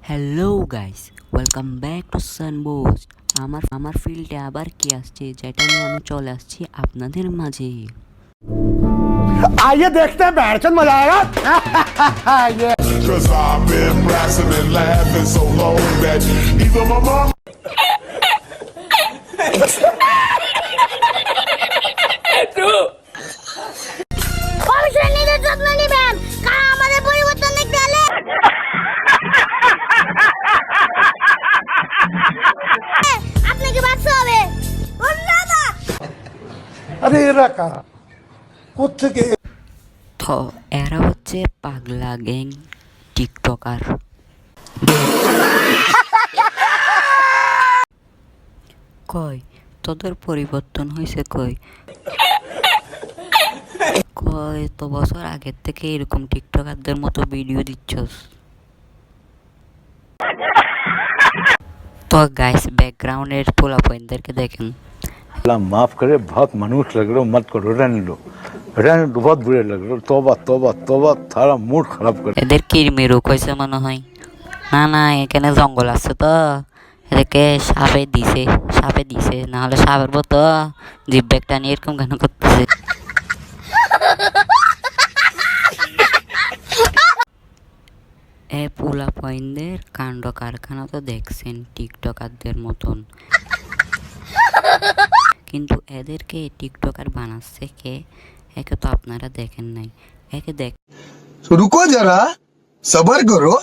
Hello guys, welcome back to Sunboost. আমার ফিল্ডে আবার কি আসছে যেটা নিয়ে আমি চলে আসছি আপনাদের মাঝে। आइए देखते हैं बैठचंद मजा आएगा। ये Cause I've been blasting and laughing so long that even my mom অবশ্যই নিজের যত্ন নিবেন, কারণ আমাদের পরিবর্তন দেখতে হলে আপনাকে বাঁচতে হবে। अरे रखा कुछ के তো এরা হচ্ছে পাগলা গ্যাং টিকটকার। কই তোদের পরিবর্তন হয়েছে? কই কই তো বছর আগের থেকে এরকম টিকটকারদের মতো ভিডিও দিচ্ছস। তো গাইস, ব্যাকগ্রাউন্ডের পোলা পয়েন্টদেরকে দেখেন। अल्लाह माफ करे, बहुत मनुष्य लग रहे हो, मत करो, रहने दो, बहुत बुरे लग रहे हो। तौबा तौबा तौबा, थारा मूड खराब कर। এদের কিরমি রোগ হয়েছে মনে হয়। না না, এখানে জঙ্গল আছে তো এদেরকে সাপে দিছে, না হলে সাপের মতো জিভ ব্যাগটা নিয়ে এরকম কেন করতেছে। এ পোলা পয়েন্টদের কাণ্ড কারখানা তো দেখছেন টিকটকারদের মতন, কিন্তু এদেরকে টিকটকার বানাচ্ছে কে? একে তো আপনারা দেখেন নাই। একে দেখ रुको जरा सबर करो।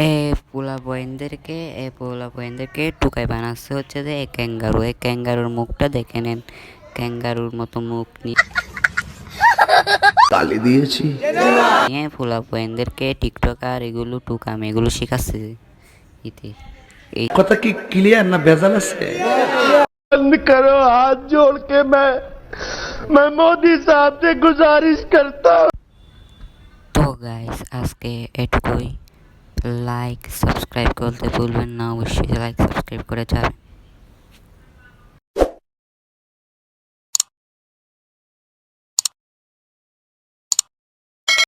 এ পোলা পয়েন্টদেরকে টুকাই বানাচ্ছে হচ্ছে যে এই ক্যাঙ্গারুর মুখটা দেখে নেন, ক্যাঙ্গারুর মতো মুখ নিয়ে গালি দিয়েছি। পোলা পয়েন্টদেরকে টিকটকার এগুলো টুকাম এগুলো শিখাচ্ছে ইতি। এই কথা কি ক্লিয়ার না ভেজাল আছে? बंद करो, हाथ जोड़ के मैं मोदी साहब से गुजारिश करता हूँ। তো গাইস, আজকে এটুকুই। লাইক সাবস্ক্রাইব করতে ভুলবেন না, অবশ্যই লাইক সাবস্ক্রাইব করে যাবেন।